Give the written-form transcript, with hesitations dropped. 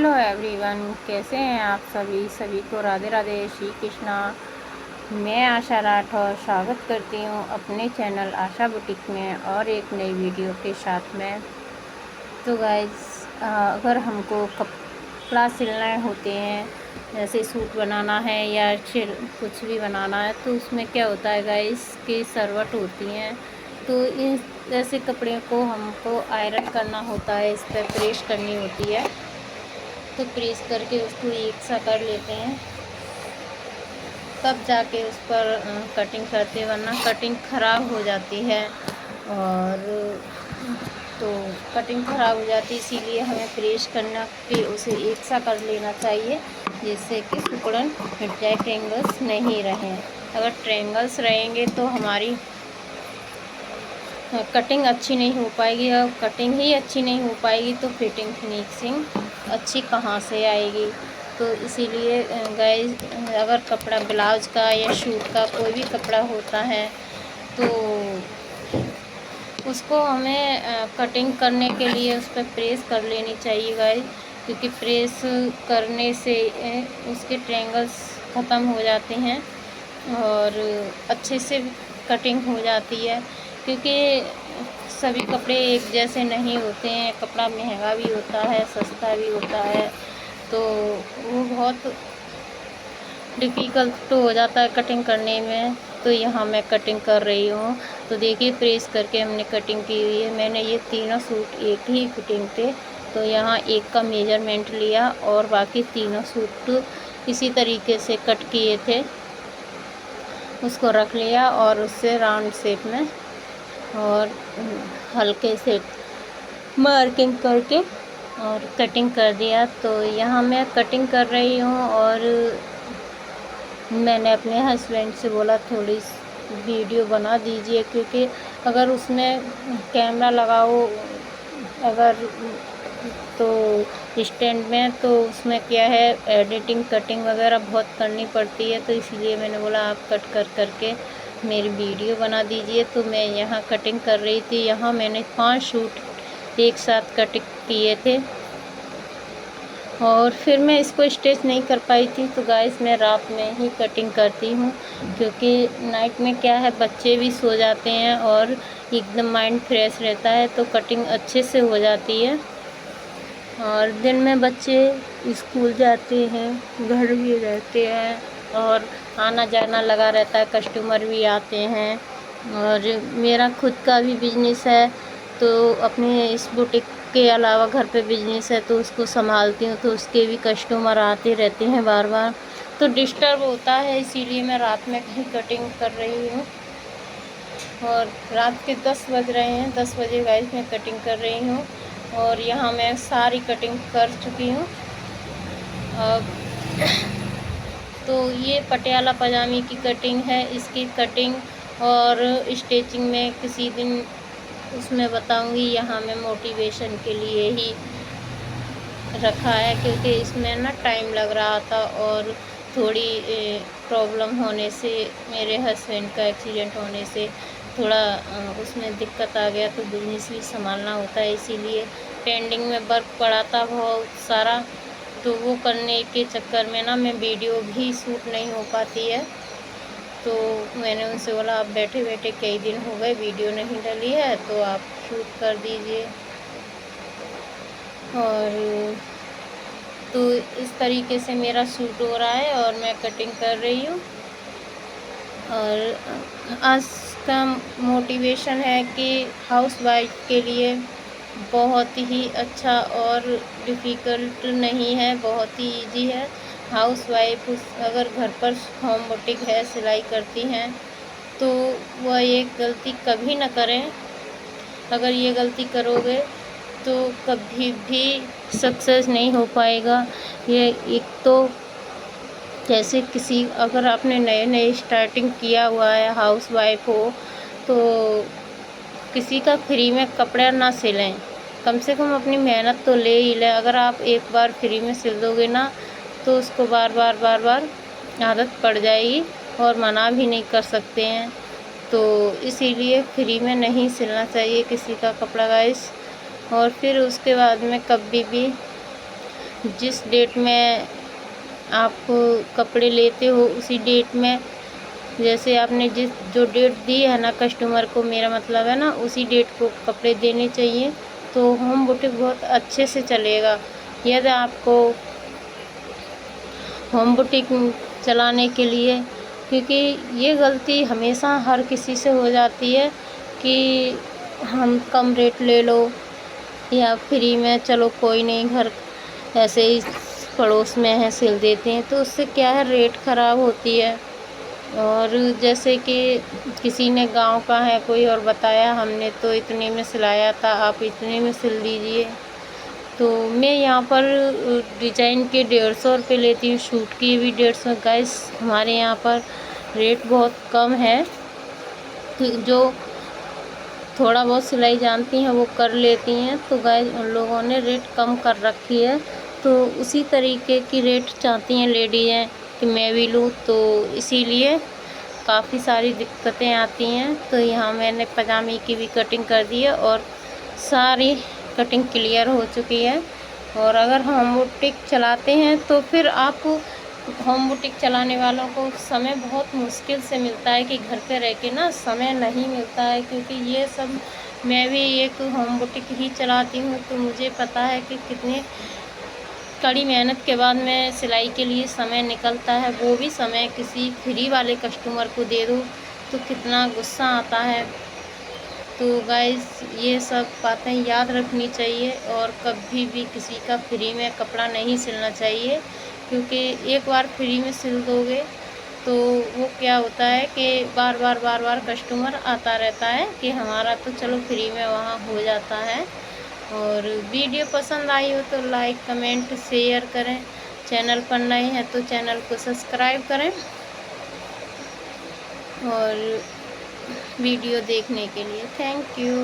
Hello everyone, कैसे हैं आप सभी को राधे राधे, श्री कृष्णा। मैं आशा राठौर स्वागत करती हूं अपने चैनल आशा बुटीक में और एक नई वीडियो के साथ में। तो गाइस, अगर हमको कपड़ा सिलना होते हैं, जैसे सूट बनाना है या कुछ भी बनाना है, तो उसमें क्या होता है गाइस कि सरवट होती हैं। तो इन ऐसे कपड़े को हमको आयरन करना होता है, इस पर प्रेस करनी होती है। तो प्रेस करके उसको एक सा कर लेते हैं, तब जाके उस पर कटिंग करते हैं, वरना कटिंग ख़राब हो जाती है। और तो कटिंग ख़राब हो जाती है, इसीलिए हमें प्रेस करना के उसे एक सा कर लेना चाहिए, जिससे कि सिकुड़न हट जाए, ट्रेंगल्स नहीं रहें। अगर ट्रेंगल्स रहेंगे तो हमारी कटिंग अच्छी नहीं हो पाएगी, और कटिंग ही अच्छी नहीं हो पाएगी तो फिटिंग फिनिशिंग अच्छी कहाँ से आएगी। तो इसीलिए गाइस, अगर कपड़ा ब्लाउज का या सूट का कोई भी कपड़ा होता है तो उसको हमें कटिंग करने के लिए उस पर प्रेस कर लेनी चाहिए गाइस, क्योंकि प्रेस करने से उसके ट्रेंगल्स ख़त्म हो जाते हैं और अच्छे से कटिंग हो जाती है। क्योंकि सभी कपड़े एक जैसे नहीं होते हैं, कपड़ा महंगा भी होता है, सस्ता भी होता है, तो वो बहुत डिफ़िकल्ट तो हो जाता है कटिंग करने में। तो यहाँ मैं कटिंग कर रही हूँ। तो देखिए, प्रेस करके हमने कटिंग की हुई है। मैंने ये तीनों सूट एक ही फिटिंग थे, तो यहाँ एक का मेजरमेंट लिया और बाकी तीनों सूट इसी तरीके से कट किए थे, उसको रख लिया और उससे राउंड शेप में और हल्के से मार्किंग करके और कटिंग कर दिया। तो यहाँ मैं कटिंग कर रही हूँ और मैंने अपने हस्बैंड से बोला थोड़ी वीडियो बना दीजिए, क्योंकि अगर उसमें कैमरा लगाओ अगर तो स्टैंड में, तो उसमें क्या है, एडिटिंग कटिंग वगैरह बहुत करनी पड़ती है। तो इसीलिए मैंने बोला आप कट करके मेरी वीडियो बना दीजिए। तो मैं यहाँ कटिंग कर रही थी। यहाँ मैंने 5 सूट एक साथ कट किए थे और फिर मैं इसको स्टिच नहीं कर पाई थी। तो गाइस, मैं रात में ही कटिंग करती हूँ, क्योंकि नाइट में क्या है, बच्चे भी सो जाते हैं और एकदम माइंड फ्रेश रहता है, तो कटिंग अच्छे से हो जाती है। और दिन में बच्चे स्कूल जाते हैं, घर भी रहते हैं और आना जाना लगा रहता है, कस्टमर भी आते हैं। और मेरा खुद का भी बिजनेस है, तो अपने इस बुटीक के अलावा घर पे बिजनेस है, तो उसको संभालती हूँ, तो उसके भी कस्टमर आते रहते हैं बार बार, तो डिस्टर्ब होता है। इसीलिए मैं रात में ही कटिंग कर रही हूँ। और रात के 10 बज रहे हैं, 10 बजे गाइस मैं कटिंग कर रही हूँ और यहाँ मैं सारी कटिंग कर चुकी हूँ। अब तो ये पटियाला पजामी की कटिंग है। इसकी कटिंग और स्टिचिंग में किसी दिन उसमें बताऊंगी। यहाँ मैं मोटिवेशन के लिए ही रखा है, क्योंकि इसमें ना टाइम लग रहा था और थोड़ी प्रॉब्लम होने से, मेरे हस्बैंड का एक्सीडेंट होने से थोड़ा उसमें दिक्कत आ गया, तो बिजनेस भी संभालना होता है। इसीलिए पेंडिंग में वर्क पड़ा था बहुत सारा, तो वो करने के चक्कर में ना मैं वीडियो भी शूट नहीं हो पाती है। तो मैंने उनसे बोला आप बैठे बैठे कई दिन हो गए वीडियो नहीं डली है, तो आप शूट कर दीजिए। और तो इस तरीके से मेरा शूट हो रहा है और मैं कटिंग कर रही हूँ। और आज का मोटिवेशन है कि हाउसवाइफ के लिए बहुत ही अच्छा और डिफ़िकल्ट नहीं है, बहुत ही इजी है। हाउसवाइफ अगर घर पर होम बुटीक है, सिलाई करती हैं, तो वह ये गलती कभी ना करें। अगर ये गलती करोगे तो कभी भी सक्सेस नहीं हो पाएगा। ये एक तो जैसे किसी, अगर आपने नए नए स्टार्टिंग किया हुआ है, हाउसवाइफ हो, तो किसी का फ्री में कपड़ा ना सिलें, कम से कम अपनी मेहनत तो ले ही लें। अगर आप एक बार फ्री में सिल दोगे ना, तो उसको बार बार आदत पड़ जाएगी और मना भी नहीं कर सकते हैं। तो इसीलिए फ्री में नहीं सिलना चाहिए किसी का कपड़ा गाइस। और फिर उसके बाद में कभी भी जिस डेट में आप कपड़े लेते हो उसी डेट में, जैसे आपने जो डेट दी है ना कस्टमर को, मेरा मतलब है ना, उसी डेट को कपड़े देने चाहिए, तो होम बुटीक बहुत अच्छे से चलेगा। यदि आपको होम बुटीक चलाने के लिए, क्योंकि ये गलती हमेशा हर किसी से हो जाती है कि हम कम रेट ले लो या फ्री में, चलो कोई नहीं, घर ऐसे ही पड़ोस में है सिल देते हैं, तो उससे क्या है, रेट ख़राब होती है। और जैसे कि किसी ने गांव का है कोई और बताया, हमने तो इतने में सिलाया था, आप इतने में सिल दीजिए। तो मैं यहाँ पर डिज़ाइन के 150 रुपये लेती हूँ, सूट की भी 150। गाइस हमारे यहाँ पर रेट बहुत कम है, तो जो थोड़ा बहुत सिलाई जानती हैं वो कर लेती हैं, तो गाइस उन लोगों ने रेट कम कर रखी है। तो उसी तरीके की रेट चाहती हैं लेडीज़ें कि मैं भी लूँ, तो इसीलिए काफ़ी सारी दिक्कतें आती हैं। तो यहाँ मैंने पजामे की भी कटिंग कर दी है और सारी कटिंग क्लियर हो चुकी है। और अगर होम बुटीक चलाते हैं तो फिर आप, होम बुटीक चलाने वालों को समय बहुत मुश्किल से मिलता है कि घर पे रह के ना समय नहीं मिलता है, क्योंकि ये सब, मैं भी एक होम बुटीक ही चलाती हूँ, तो मुझे पता है कि कितने कड़ी मेहनत के बाद में सिलाई के लिए समय निकलता है। वो भी समय किसी फ्री वाले कस्टमर को दे दो तो कितना गुस्सा आता है। तो गाइस ये सब बातें याद रखनी चाहिए और कभी भी किसी का फ्री में कपड़ा नहीं सिलना चाहिए, क्योंकि एक बार फ्री में सिल दोगे तो वो क्या होता है कि बार बार कस्टमर आता रहता है कि हमारा तो चलो फ्री में वहाँ हो जाता है। और वीडियो पसंद आई हो तो लाइक कमेंट शेयर करें, चैनल पर नए हैं तो चैनल को सब्सक्राइब करें, और वीडियो देखने के लिए थैंक यू।